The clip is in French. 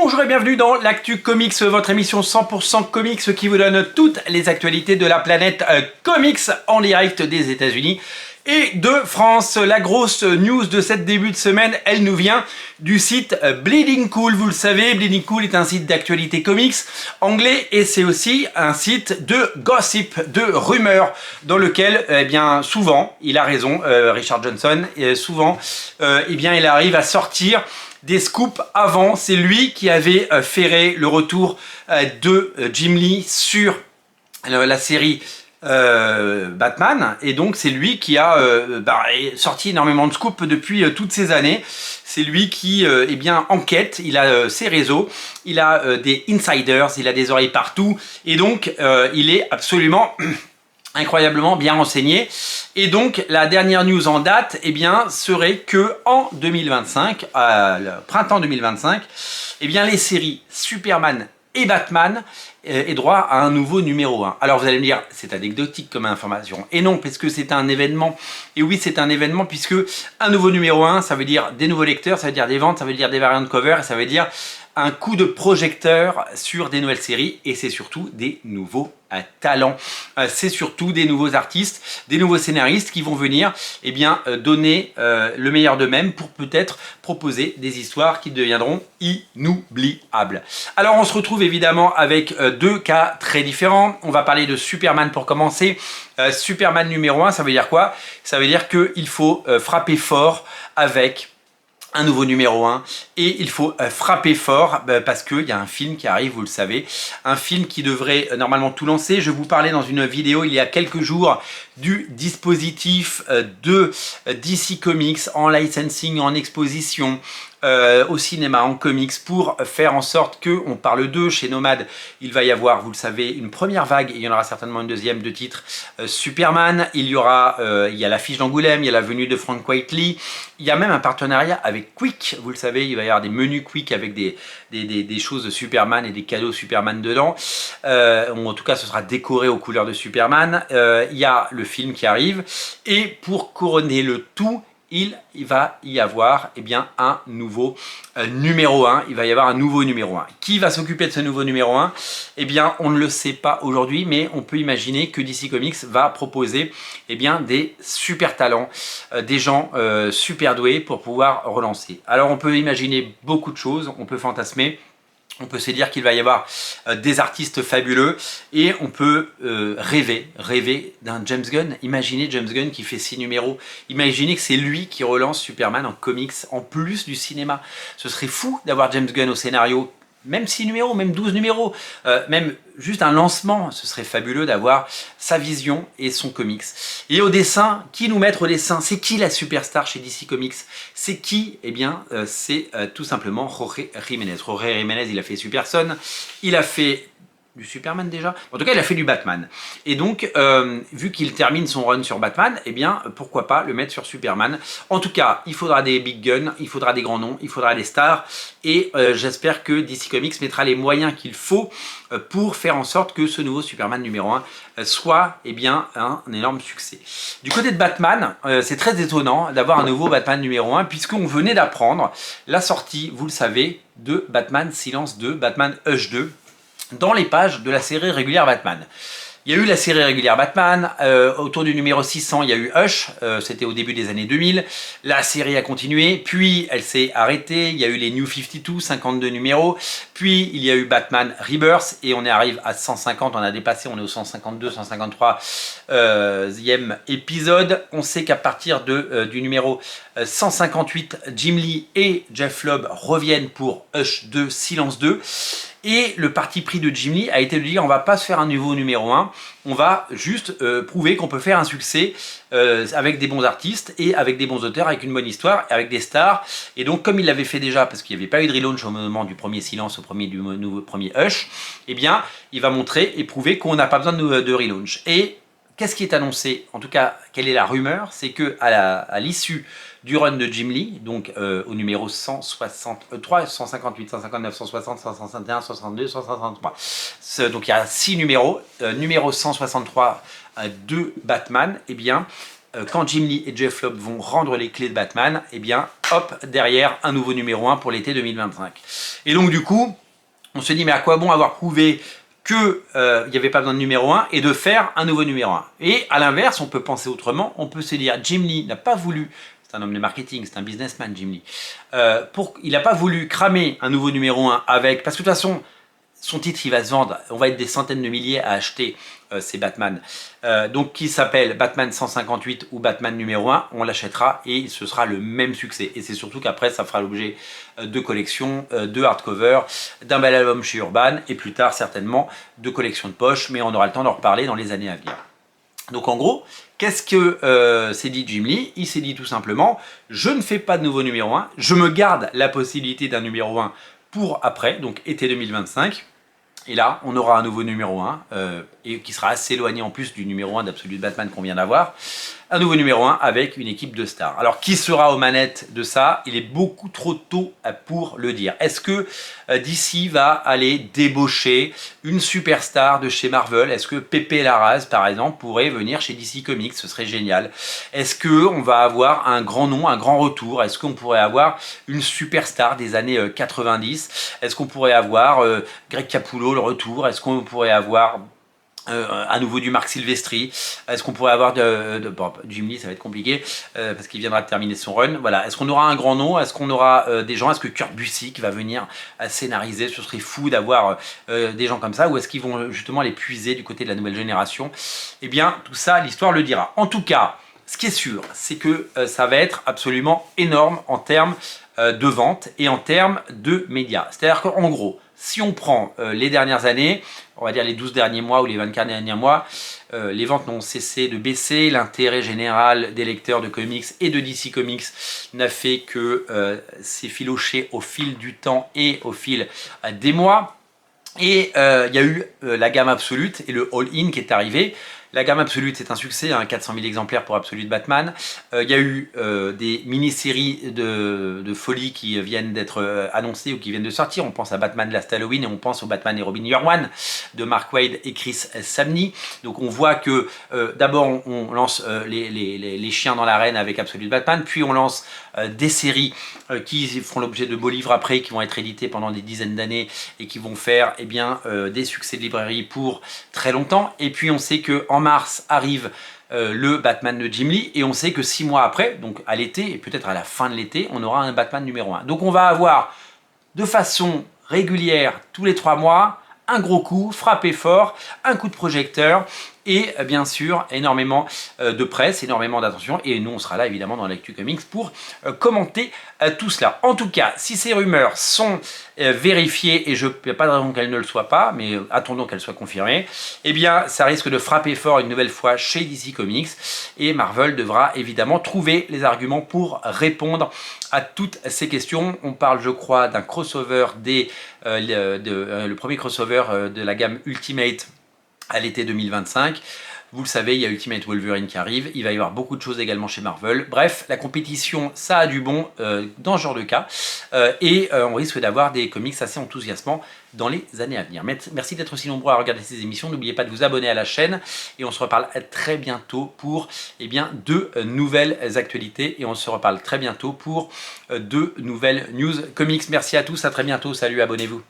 Bonjour et bienvenue dans l'Actu Comics, votre émission 100% comics qui vous donne toutes les actualités de la planète comics en direct des États-Unis et de France. La grosse news de cette début de semaine, elle nous vient du site Bleeding Cool. Vous le savez, Bleeding Cool est un site d'actualité comics anglais et c'est aussi un site de gossip, de rumeurs, dans lequel, eh bien, souvent, il a raison, Richard Johnson, et souvent, eh bien, il arrive à sortir des scoops avant. C'est lui qui avait ferré le retour de Jim Lee sur la série Batman, et donc c'est lui qui a sorti énormément de scoops depuis toutes ces années. C'est lui qui eh bien enquête, il a ses réseaux, il a des insiders, il a des oreilles partout, et donc il est absolument incroyablement bien renseigné. Et donc la dernière news en date, eh bien, serait que en 2025, le printemps 2025, eh bien, les séries Superman et Batman aient droit à un nouveau numéro 1. Alors vous allez me dire, c'est anecdotique comme information. Et non, parce que c'est un événement. Et oui, c'est un événement puisque un nouveau numéro 1, ça veut dire des nouveaux lecteurs, ça veut dire des ventes, ça veut dire des variantes de cover, et ça veut dire un coup de projecteur sur des nouvelles séries, et c'est surtout des nouveaux talents. C'est surtout des nouveaux artistes, des nouveaux scénaristes qui vont venir eh bien, donner le meilleur d'eux-mêmes pour peut-être proposer des histoires qui deviendront inoubliables. Alors on se retrouve évidemment avec deux cas très différents. On va parler de Superman pour commencer. Superman numéro 1, ça veut dire quoi? Ça veut dire qu'il faut frapper fort avec un nouveau numéro 1, et il faut frapper fort parce qu'il y a un film qui arrive, vous le savez, un film qui devrait normalement tout lancer. Je vous parlais dans une vidéo il y a quelques jours du dispositif de DC Comics en licensing, en exposition, au cinéma, en comics, pour faire en sorte qu'on parle d'eux. Chez Nomad, il va y avoir, vous le savez, une première vague, et il y en aura certainement une deuxième de titre Superman. Il y a l'affiche d'Angoulême, il y a la venue de Frank Whiteley, il y a même un partenariat avec Quick, vous le savez, il va y avoir des menus Quick avec des choses de Superman et des cadeaux Superman dedans. En tout cas, ce sera décoré aux couleurs de Superman. Il y a le film qui arrive, et pour couronner le tout, il va y avoir eh bien, un nouveau numéro 1. Il va y avoir un nouveau numéro 1. Qui va s'occuper de ce nouveau numéro 1? Eh bien, on ne le sait pas aujourd'hui, mais on peut imaginer que DC Comics va proposer eh bien, des super talents, des gens super doués pour pouvoir relancer. Alors, on peut imaginer beaucoup de choses, on peut fantasmer. On peut se dire qu'il va y avoir des artistes fabuleux, et on peut rêver d'un James Gunn. Imaginez James Gunn qui fait 6 numéros. Imaginez que c'est lui qui relance Superman en comics en plus du cinéma. Ce serait fou d'avoir James Gunn au scénario. Même 6 numéros, même 12 numéros, même juste un lancement, ce serait fabuleux d'avoir sa vision et son comics. Et au dessin, qui nous mettre au dessin? C'est qui la superstar chez DC Comics? C'est qui? Eh bien, c'est tout simplement Jorge Jiménez. Jorge Jiménez, il a fait Superson, il a fait du Superman déjà. En tout cas, il a fait du Batman. Et donc, vu qu'il termine son run sur Batman, eh bien, pourquoi pas le mettre sur Superman. En tout cas, il faudra des big guns, il faudra des grands noms, il faudra des stars. Et j'espère que DC Comics mettra les moyens qu'il faut pour faire en sorte que ce nouveau Superman numéro 1 soit eh bien, un énorme succès. Du côté de Batman, c'est très étonnant d'avoir un nouveau Batman numéro 1, puisqu'on venait d'apprendre la sortie, vous le savez, de Batman Silence 2, Batman Hush 2, dans les pages de la série régulière Batman. Il y a eu la série régulière Batman, autour du numéro 600, il y a eu Hush, c'était au début des années 2000. La série a continué, puis elle s'est arrêtée, il y a eu les New 52, 52 numéros, puis il y a eu Batman Rebirth, et on arrive à 150, on a dépassé, on est au 152, 153e épisode. On sait qu'à partir du numéro 158, Jim Lee et Jeff Loeb reviennent pour Hush 2, Silence 2. Et le parti pris de Jim Lee a été de dire on va pas se faire un nouveau numéro 1, on va juste prouver qu'on peut faire un succès avec des bons artistes et avec des bons auteurs, avec une bonne histoire, avec des stars. Et donc comme il l'avait fait déjà, parce qu'il n'y avait pas eu de relaunch au moment du premier Silence, du premier Hush, eh bien il va montrer et prouver qu'on n'a pas besoin de relaunch. Et qu'est-ce qui est annoncé? En tout cas, quelle est la rumeur? C'est que à l'issue du run de Jim Lee, donc au numéro 163, 158, 159, 160, 161, 162, 163. Donc il y a 6 numéros. Numéro 163 de Batman, eh bien, quand Jim Lee et Jeff Loeb vont rendre les clés de Batman, eh bien, hop, derrière, un nouveau numéro 1 pour l'été 2025. Et donc, du coup, on se dit, mais à quoi bon avoir prouvé qu'il n'y avait pas besoin de numéro 1 et de faire un nouveau numéro 1. Et à l'inverse, on peut penser autrement, on peut se dire, Jim Lee n'a pas voulu, c'est un homme de marketing, c'est un businessman, Jim Lee, il n'a pas voulu cramer un nouveau numéro 1 avec, parce que de toute façon, son titre, il va se vendre, on va être des centaines de milliers à acheter ces Batman. Donc, qui s'appelle Batman 158 ou Batman numéro 1, on l'achètera et ce sera le même succès. Et c'est surtout qu'après, ça fera l'objet de collections, de hardcover, d'un bel album chez Urban et plus tard, certainement, de collections de poche, mais on aura le temps d'en reparler dans les années à venir. Donc, en gros, qu'est-ce que s'est dit Jim Lee? Il s'est dit tout simplement, je ne fais pas de nouveau numéro 1, je me garde la possibilité d'un numéro 1 pour après, donc été 2025. Et là, on aura un nouveau numéro 1, et qui sera assez éloigné en plus du numéro 1 d'Absolute Batman qu'on vient d'avoir. Un nouveau numéro 1 avec une équipe de stars. Alors, qui sera aux manettes de ça? Il est beaucoup trop tôt pour le dire. Est-ce que DC va aller débaucher une superstar de chez Marvel? Est-ce que Pepe Larraz, par exemple, pourrait venir chez DC Comics? Ce serait génial. Est-ce qu'on va avoir un grand nom, un grand retour? Est-ce qu'on pourrait avoir une superstar des années 90? Est-ce qu'on pourrait avoir Greg Capullo, le retour? Est-ce qu'on pourrait avoir à nouveau du Marc Silvestri? Est-ce qu'on pourrait avoir bon, Jim Lee, ça va être compliqué parce qu'il viendra de terminer son run. Voilà. Est-ce qu'on aura un grand nom? Est-ce qu'on aura des gens? Est-ce que Kurt Busiek va venir scénariser? Ce serait fou d'avoir des gens comme ça. Ou est-ce qu'ils vont justement les puiser du côté de la nouvelle génération? Eh bien, tout ça, l'histoire le dira. En tout cas, ce qui est sûr, c'est que ça va être absolument énorme en termes de vente et en termes de médias. C'est-à-dire qu'en gros, si on prend les dernières années, on va dire les 12 derniers mois ou les 24 derniers mois, les ventes n'ont cessé de baisser. L'intérêt général des lecteurs de comics et de DC Comics n'a fait que s'effilocher au fil du temps et au fil des mois. Et il y a eu la gamme Absolute et le All-In qui est arrivé. La gamme Absolute, c'est un succès, hein, 400 000 exemplaires pour Absolute Batman. Il y a eu des mini-séries de folie qui viennent d'être annoncées ou qui viennent de sortir. On pense à Batman Last Halloween et on pense au Batman et Robin Year One de Mark Waid et Chris Samnee. Donc on voit que d'abord on lance les chiens dans l'arène avec Absolute Batman, puis on lance des séries qui feront l'objet de beaux livres après, qui vont être édités pendant des dizaines d'années et qui vont faire eh bien, des succès de librairie pour très longtemps. Et puis on sait qu'en mars arrive le Batman de Jim Lee et on sait que 6 mois après, donc à l'été et peut-être à la fin de l'été, on aura un Batman numéro 1. Donc on va avoir de façon régulière tous les 3 mois un gros coup, frappé fort, un coup de projecteur et bien sûr énormément de presse, énormément d'attention et nous on sera là évidemment dans l'Actu Comics pour commenter tout cela. En tout cas, si ces rumeurs sont vérifiées et je n'ai pas de raison qu'elles ne le soient pas, mais attendons qu'elles soient confirmées, eh bien ça risque de frapper fort une nouvelle fois chez DC Comics et Marvel devra évidemment trouver les arguments pour répondre à toutes ces questions. On parle je crois d'un crossover le premier crossover de la gamme Ultimate à l'été 2025. Vous le savez, il y a Ultimate Wolverine qui arrive. Il va y avoir beaucoup de choses également chez Marvel. Bref, la compétition, ça a du bon dans ce genre de cas. Et on risque d'avoir des comics assez enthousiasmants dans les années à venir. Merci d'être aussi nombreux à regarder ces émissions. N'oubliez pas de vous abonner à la chaîne. Et on se reparle très bientôt pour de nouvelles actualités. Et on se reparle très bientôt pour de nouvelles news comics. Merci à tous, à très bientôt. Salut, abonnez-vous.